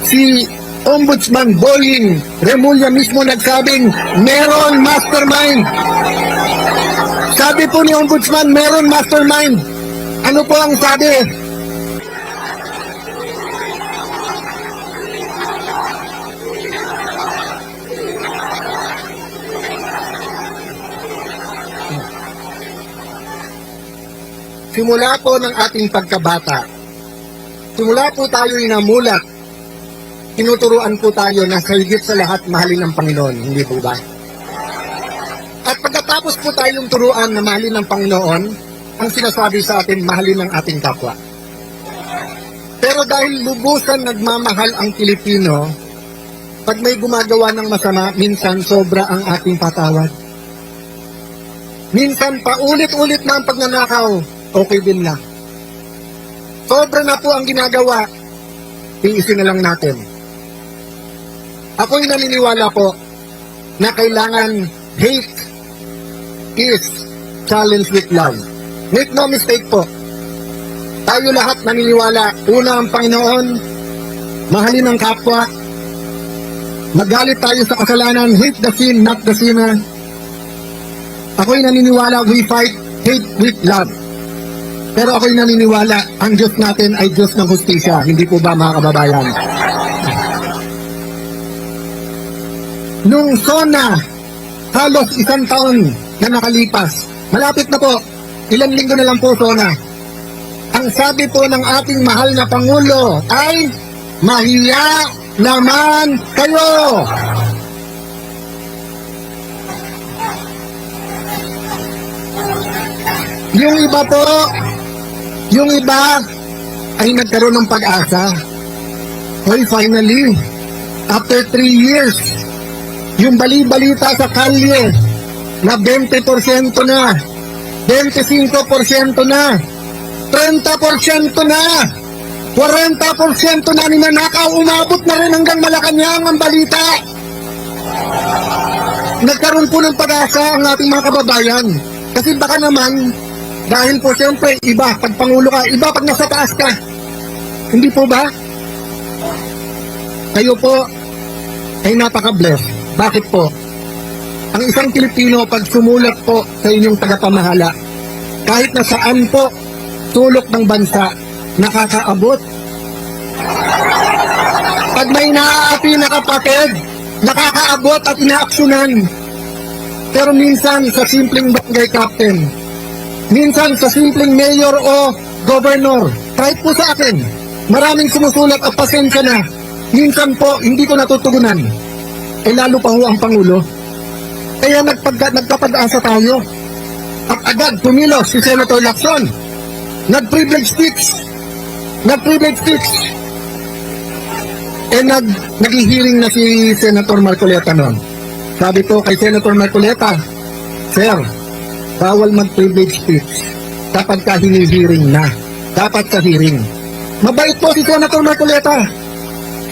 Si Ombudsman Boying Remulla mismo nagsabing meron mastermind. Sabi po ni Ombudsman, meron mastermind. Ano po ang sabi? Simula po ng ating pagkabata, simula po tayo inamulat, tinuturuan po tayo na sa higit sa lahat mahalin ng Panginoon, hindi po ba? At pagkatapos po tayong turuan na mahalin ng Panginoon, ang sinasabi sa atin, mahalin ng ating kapwa. Pero dahil lubusan nagmamahal ang Pilipino, pag may gumagawa ng masama, minsan sobra ang ating patawad. Minsan paulit-ulit na ang pagnanakaw, okay din na. Sobra na po ang ginagawa, tiisin na lang natin. Ako'y naniniwala po na kailangan hate is challenged with love. Make no mistake po, tayo lahat naniniwala, una ang Panginoon, mahalin ang kapwa, magalit tayo sa kasalanan, hate the sin, not the sinner. Ako'y naniniwala, we fight hate with love. Pero ako'y naniniwala, ang Diyos natin ay Diyos ng hustisya. Hindi po ba, mga kababayan? Nung SONA, halos 1 taon na nakalipas, malapit na po, ilang linggo na lang po SONA. Ang sabi po ng ating mahal na Pangulo ay, mahiya naman kayo! Yung iba ay nagkaroon ng pag-asa. Hoy, finally, after 3 years, yung bali-balita sa kalye na 20% na, 25% na, 30% na, 40% na ninanakaw, umabot na rin hanggang Malacanang ang balita. Nagkaroon po ng pag-asa ang ating mga kababayan. Kasi baka naman, dahil po siyempre, iba pag Pangulo ka, iba pag nasa taas ka. Hindi po ba? Kayo po ay napaka-bless. Bakit po? Ang isang Pilipino, pag sumulat po sa inyong tagapamahala, kahit na saan po, sulok ng bansa, nakakaabot. Pag may naaapi na kapatid, nakakaabot at inaaksyonan. Pero minsan sa simpleng barangay captain, minsan sa simpleng mayor o governor, kahit po sa akin, maraming sumusulat at pasensya na. Minsan po, hindi ko natutugunan. Eh lalo pa ho ang Pangulo. Kaya nagkapag-asa tayo. At agad tumilos si Senator Lacson. Nag-privilege speech. Eh nag-hearing na si Senator Marcoleta noon. Sabi ko kay Senator Marcoleta, Sir, bawal mag-privilege speech kapag ka hini-hearing na. Dapat sa hearing. Mabait po si Senator Marcoleta.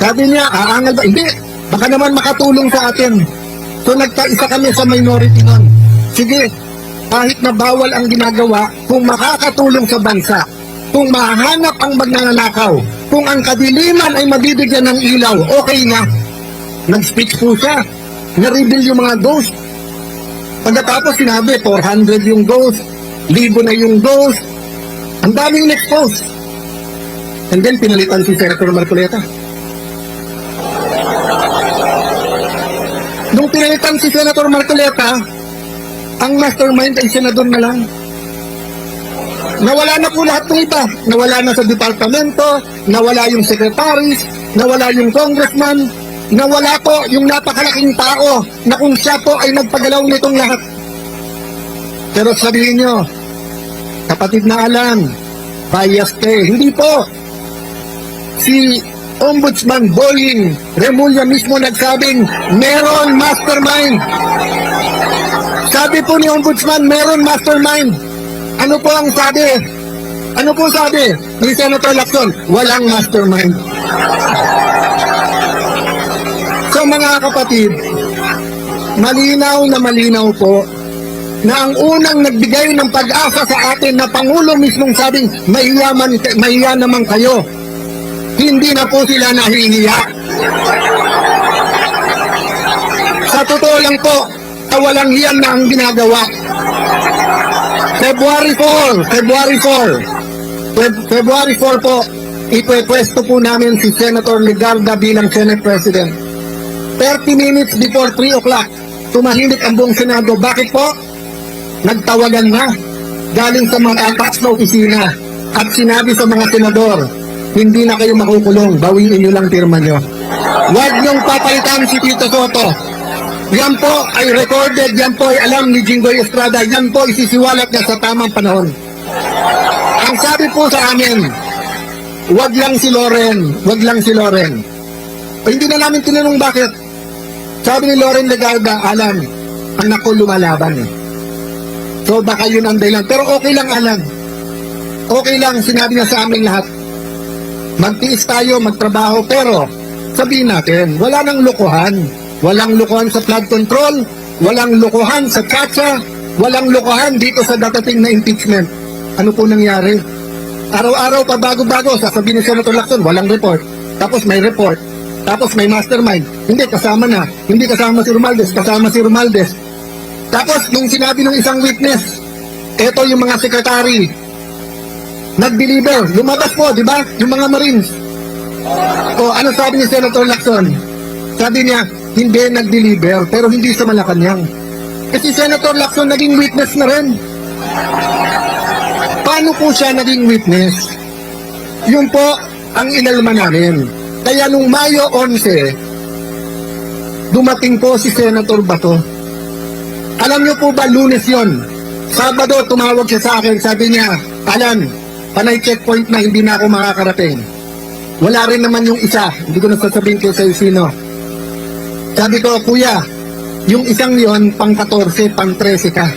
Sabi niya, aangal ba? Hindi. Baka naman makatulong sa atin. So nagkaisa kami sa minority nun. Sige, kahit na bawal ang ginagawa, kung makakatulong sa bansa, kung mahanap ang magnanakaw, kung ang kadiliman ay mabibigyan ng ilaw, okay na. Nag-speech po siya. Na-reveal yung mga ghost. Pagkatapos sinabi, 400 yung ghost, 1,000 na yung ghost. Ang daming in-expose. And then pinalitan si Senator Marcoleta. Nung pinalitan si Senator Marcoleta, ang mastermind ay senador na lang. Nawala na po lahat ng iba. Nawala na sa departamento, nawala yung secretaries, nawala yung congressman, nawala po yung napakalaking tao na kung siya po ay nagpagalaw nitong lahat. Pero sabihin nyo, kapatid na Alan, biased eh. Hindi po. Si Ombudsman Boying Remulla mismo nagsabing meron mastermind. Sabi po ni Ombudsman, meron mastermind. Ano po ang sabi? Ano po sabi ni Senator Lacson? Walang mastermind. So mga kapatid, malinaw po na ang unang nagbigay ng pag-asa sa atin na Pangulo mismong sabing mahiya naman kayo. hindi na po sila nahihiya. Sa totoo lang po, walang hiyan na ang ginagawa. February 4 po, ipwesto po namin si Senator Legarda bilang Senate President. 30 minutes before 3 o'clock, tumahimik ang buong Senado. Bakit po? Nagtawagan na galing sa mga tax na opisina at sinabi sa mga senador, hindi na kayo makukulong, bawiin nyo lang pirma nyo. Huwag nyong papalitan si Tito Soto. Yan po ay recorded, yan po ay alam ni Jinggoy Estrada, yan po isisiwalat niya sa tamang panahon. Ang sabi po sa amin, wag lang si Loren, wag lang si Loren. O, hindi na namin tinanong bakit. Sabi ni Loren Legarda, Alan, anak ko lumalaban eh. So baka yun ang dahilan. Pero okay lang, Alan. Okay lang, sinabi niya sa amin lahat. Magtiis tayo, magtrabaho, pero sabihin natin, wala nang lukuhan. Walang lukuhan sa flood control, walang lukuhan sa Chacha, walang lukuhan dito sa datating na impeachment. Ano po nangyari? Araw-araw pa bago-bago, sasabihin ni Senator Lacson, walang report. Tapos may report. Tapos may mastermind. Hindi, kasama na. Hindi kasama si Romualdez, kasama si Romualdez. Tapos, nung sinabi ng isang witness, eto yung mga sekretary, nag-deliver. Lumabas po, di ba? Yung mga Marines. O, ano sabi ni Senator Lacson? Sabi niya, hindi nag-deliver, pero hindi sa Malacanang. Kasi Senator Lacson naging witness na rin. Paano po siya naging witness? Yun po ang inalma namin. Kaya nung Mayo 11, dumating po si Senator Bato. Alam niyo po ba, Lunes yon? Sabado, tumawag siya sa akin, sabi niya, Alan, panay checkpoint na, hindi na ako makakarating. Wala rin naman yung isa, hindi ko nasasabihin kayo sa'yo sino. Sabi ko, kuya, yung isang yon pang 14, pang 13 ka.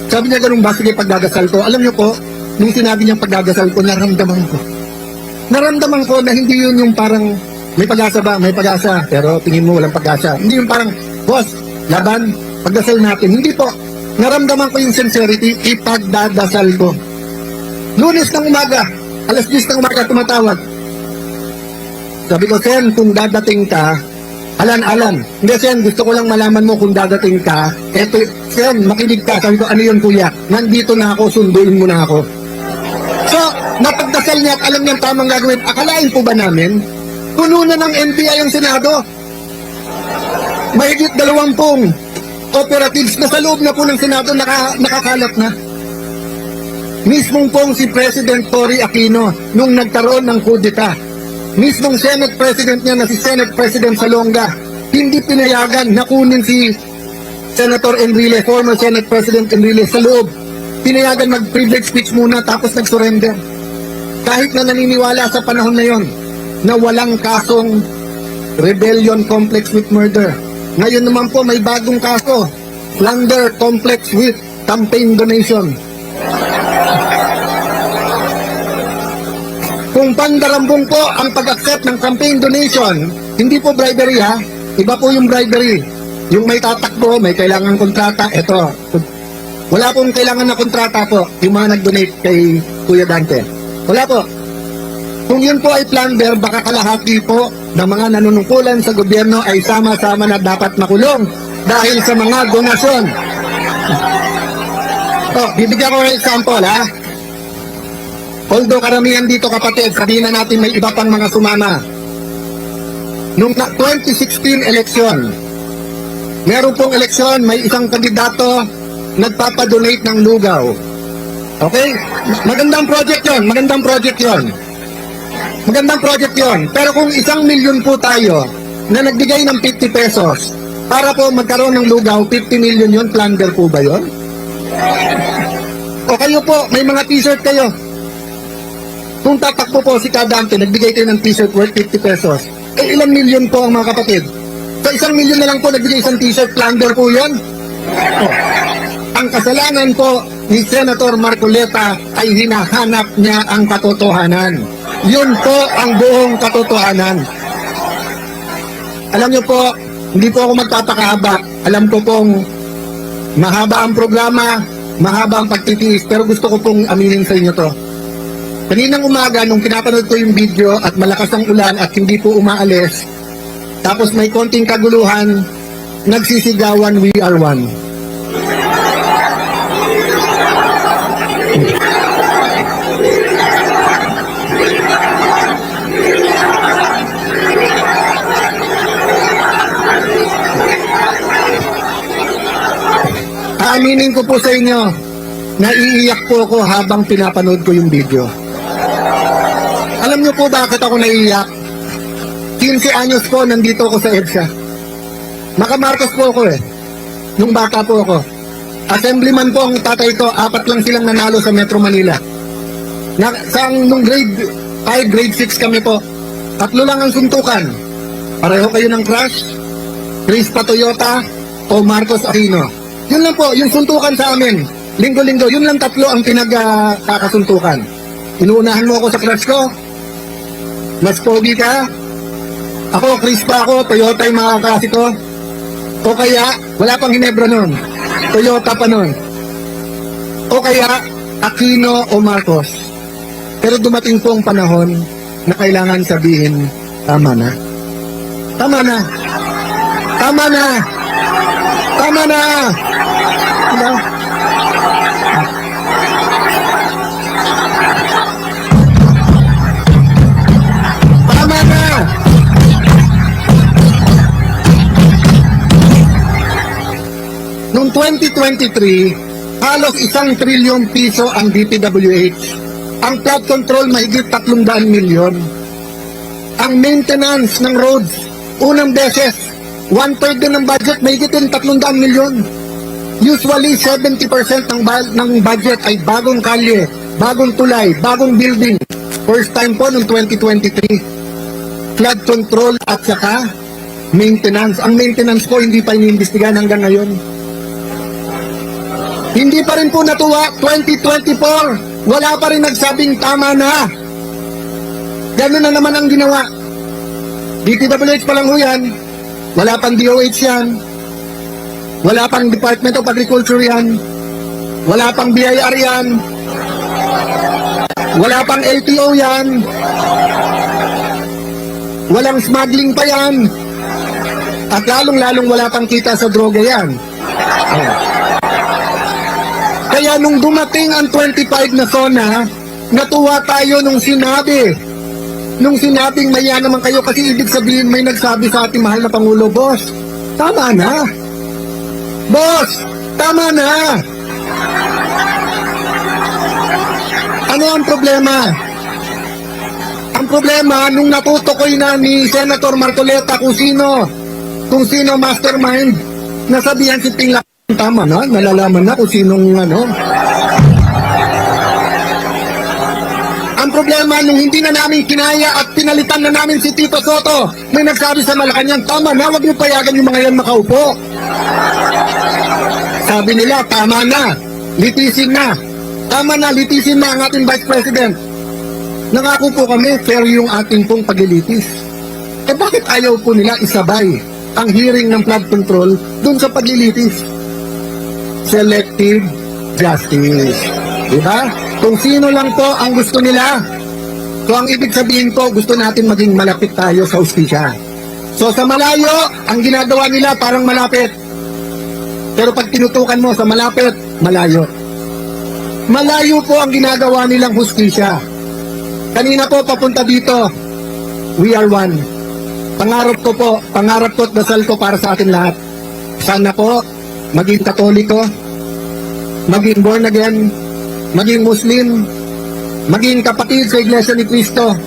Sabi niya, ganun ba? Sige, pagdadasal ko. Alam niyo po, nung sinabi niyang pagdadasal ko, naramdaman ko. Naramdaman ko na hindi yun yung parang, may pag-asa ba? May pag-asa. Pero tingin mo walang pag-asa. Hindi yung parang, boss, laban, pagdasal natin. Hindi po. Naramdaman ko yung sincerity, ipagdadasal ko. Lunes ng umaga, alas 10 ng umaga, tumatawag. Sabi ko, Sen, kung dadating ka, Alan, hindi Sen, gusto ko lang malaman mo kung dadating ka. Eto, Sen, makinig ka. Sabi ko, ano yun kuya? Nandito na ako, sunduin mo na ako. So, napagdasal niya at alam niya tamang gagawin. Akalain po ba namin? Puno na ng NBI ang Senado. Mahigit 20 operatives na sa loob na po ng Senado nakakalat na. Mismong pong si President Tory Aquino nung nagkaroon ng kudeta. Mismong Senate President niya na si Senate President Salonga, hindi pinayagan na kunin si Senator Enrile, former Senate President Enrile sa loob. Pinayagan mag-privilege speech muna tapos nag-surrender. Kahit na naniniwala sa panahon na yon na walang kasong rebellion complex with murder. Ngayon naman po may bagong kaso, plunder complex with campaign donation. Kung pandarambong po ang pag-accept ng campaign donation, hindi po bribery ha, iba po yung bribery. Yung may tatakbo, may kailangan kontrata, eto. Wala pong kailangan na kontrata po, yung mga nag-donate kay Kuya Dante. Wala po. Kung yun po ay plunder, baka kalahati po ng mga nanunungkulan sa gobyerno ay sama-sama na dapat makulong dahil sa mga donasyon. Bibigyan ko ng example ha. Although karamihan dito kapatid, sabihin na natin may iba pang mga sumama. Nung 2016 eleksyon, meron pong eleksyon, may isang kandidato nagpapadonate ng lugaw. Okay? Magandang project yon, magandang project yon. Magandang project yon. Pero kung 1 milyon po tayo na nagbigay ng 50 pesos para po magkaroon ng lugaw, 50 million yon, plunder po ba yon? O kayo po, may mga t-shirt kayo. Kung tatakbo po si Kadante, nagbigay kayo ng t-shirt worth 50 pesos. Eh ilang milyon po ang mga kapatid? So 1 milyon na lang po nagbigay isang t-shirt, plunder po yon? Ang kasalanan po ni Senator Marcoleta ay hinahanap niya ang katotohanan. Yun po ang buong katotohanan. Alam niyo po, hindi po ako magpapakahaba. Alam ko pong mahaba ang programa, mahaba ang pagtitiis, pero gusto ko pong aminin sa inyo to. Kaninang umaga, nung pinapanood ko yung video at malakas ang ulan at hindi po umaalis, tapos may konting kaguluhan, nagsisigawan, "We are one." Aaminin ko po sa inyo, naiiyak po ako habang pinapanood ko yung video. Alam niyo po bakit ako naiiyak? 15 anyos po, nandito ako sa EDSA. Naka-Marcos po ako eh. Nung bata po ako. Assemblyman po ang tatay ko, 4 lang silang nanalo sa Metro Manila. Nung grade 5, grade 6 kami po. 3 lang ang suntukan. Pareho kayo ng crush, Chris pa Toyota o Marcos Aquino. Yun lang po, yung suntukan sa amin. Linggo-linggo, yun lang 3 ang pinagkakasuntukan. Inuunahan mo ako sa crush ko. Mas pogi ka. Ako, Chris pa ako, Toyota yung mga klase ko. O kaya, wala pang Ginebra nun. Toyota pa nun. O kaya, Aquino o Marcos. Pero dumating po ang panahon na kailangan sabihin, tama na. Tama na. Tama na. Tama na. Diba? Tama na. Noong 2023, halos 1 trilyon piso ang DPWH. Ang flood control mahigit 300 milyon. Ang maintenance ng roads, unang beses, 1/3 din ng budget, mahigit din 300 milyon. Usually, 70% ng budget ay bagong kalye, bagong tulay, bagong building. First time po noong 2023. Flood control at saka maintenance. Ang maintenance po hindi pa iniimbestigahan hanggang ngayon. Hindi pa rin po natuwa, 2024, wala pa rin nagsabing tama na. Ganun na naman ang ginawa. DPWH pa lang ho yan, wala pang DOH yan, wala pang Department of Agriculture yan, wala pang BIR yan, wala pang LTO yan, walang smuggling pa yan, at lalong-lalong wala pang kita sa droga yan. Kaya nung dumating ang 25 na zona, natuwa tayo nung sinabing maya naman kayo kasi ibig sabihin may nagsabi sa ating mahal na Pangulo, "Boss, tama na. Boss, tama na." Ano ang problema? Ang problema, nung natutukoy na ni Senator Marcoleta kung sino mastermind, nasabihan si Tingla, tama na, nalalaman na kung sinong ano. Ang problema, nung hindi na namin kinaya at pinalitan na namin si Tito Soto, may nagsabi sa Malacanang, tama na, wag niyo payagan yung mga yan makaupo. Sabi nila, tama na, litisin na. Tama na, litisin na ang ating Vice President. Nangako po kami, fair yung ating pong paglilitis. Eh bakit ayaw po nila isabay ang hearing ng flood control dun sa paglilitis? Selective justice. Diba? Kung sino lang po ang gusto nila. So ang ibig sabihin po, gusto natin maging malapit tayo sa hustisya. So sa malayo, ang ginagawa nila parang malapit. Pero pag tinutukan mo sa malapit, malayo. Malayo po ang ginagawa nilang hustisya. Kanina po papunta dito, we are one. Pangarap ko at dasal ko para sa atin lahat. Sana po, maging Katoliko, maging born again, maging Muslim, maging kapatid sa Iglesia ni Cristo,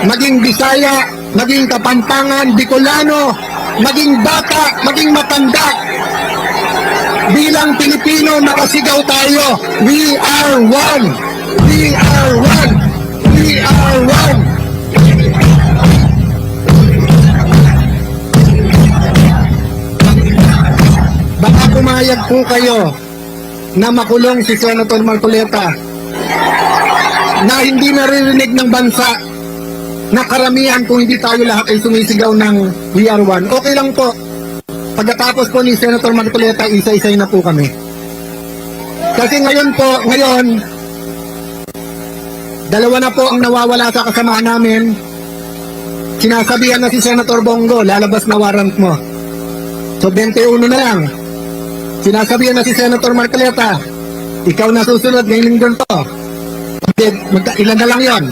maging Bisaya, maging Kapampangan, Bicolano, maging bata, maging matanda. Bilang Pilipino, nakasigaw tayo, we are one! We are one! We are one! Baka pumayag po kayo na makulong si Senator Marcoleta na hindi naririnig ng bansa na karamihan kung hindi tayo lahat ay sumisigaw ng we are one. Okay lang po. Pagkatapos po ni Senator Marcoleta, isa-isay na po kami. Kasi ngayon, Dalawa na po ang nawawala sa kasamahan namin. Sinasabihan na si Senator Bongo, lalabas na warrant mo. So 21 na lang. Sinasabihan na si Senator Marcoleta, ikaw na susunod ngayong linggo to. Ilan na lang yon?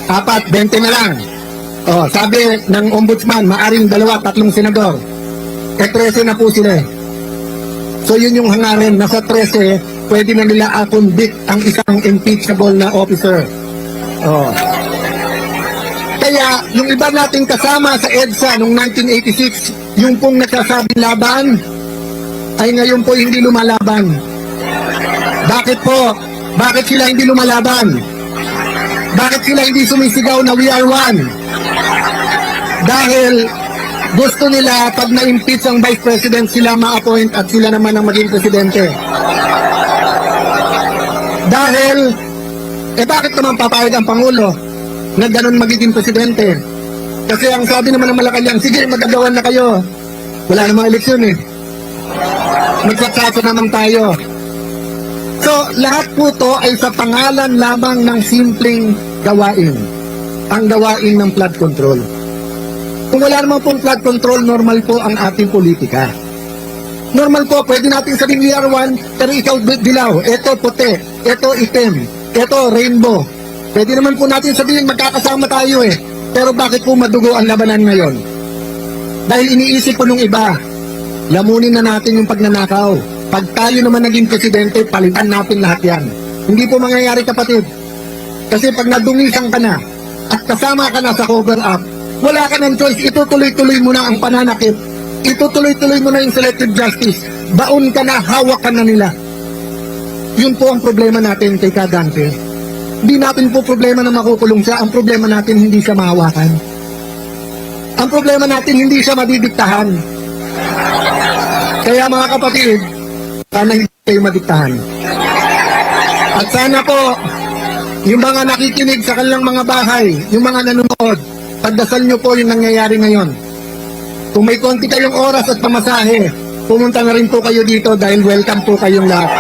4, 20 na lang. Oh, sabi ng ombudsman, maaring 2, 3 senador. 13 na po sila. So yun yung hangarin, nasa 13, pwede na nila convict ang isang impeachable na officer. Oh. Kaya yung iba nating kasama sa EDSA noong 1986, yung pong nagsasabing laban, ay ngayon po hindi lumalaban. Bakit po? Bakit sila hindi lumalaban? Bakit sila hindi sumisigaw na we are one? Dahil gusto nila pag na-impeach ang Vice President, sila ma-appoint at sila naman ang maging Presidente. Dahil, bakit naman papayag ang Pangulo na ganun magiging Presidente? Kasi ang sabi naman ng Malacanang, sige, magagawan na kayo. Wala namang eleksyon eh. Magsasaso naman tayo. So, lahat po to ay sa pangalan lamang ng simpleng gawain. Ang gawain ng flood control. Kung wala naman pong flood control, normal po ang ating politika. Normal po, pwede natin sabihin we are one, pero ikaw dilaw, eto puti, eto itim, eto rainbow. Pwede naman po natin sabihin magkakasama tayo eh. Pero bakit po madugo ang labanan ngayon? Dahil iniisip po nung iba, lamunin na natin yung pagnanakaw. Pag tayo naman naging presidente, palitan natin lahat yan. Hindi po mangyayari, kapatid. Kasi pag nadungisan ka na at kasama ka na sa cover up, wala ka ng choice. Itutuloy-tuloy mo na ang pananakit. Itutuloy-tuloy mo na yung selective justice. Baon ka na, hawak ka na nila. Yun po ang problema natin kay Kadante. Hindi natin po problema na makukulong siya. Ang problema natin hindi siya mahawakan. Ang problema natin hindi siya madidiktahan. Kaya mga kapatid, sana hindi kayo madiktahan. At sana po, yung mga nakikinig sa kanilang mga bahay, yung mga nanonood, pagdasal nyo po yung nangyayari ngayon. Kung may konti kayong oras at pamasahe, pumunta na rin po kayo dito dahil welcome po kayong lahat.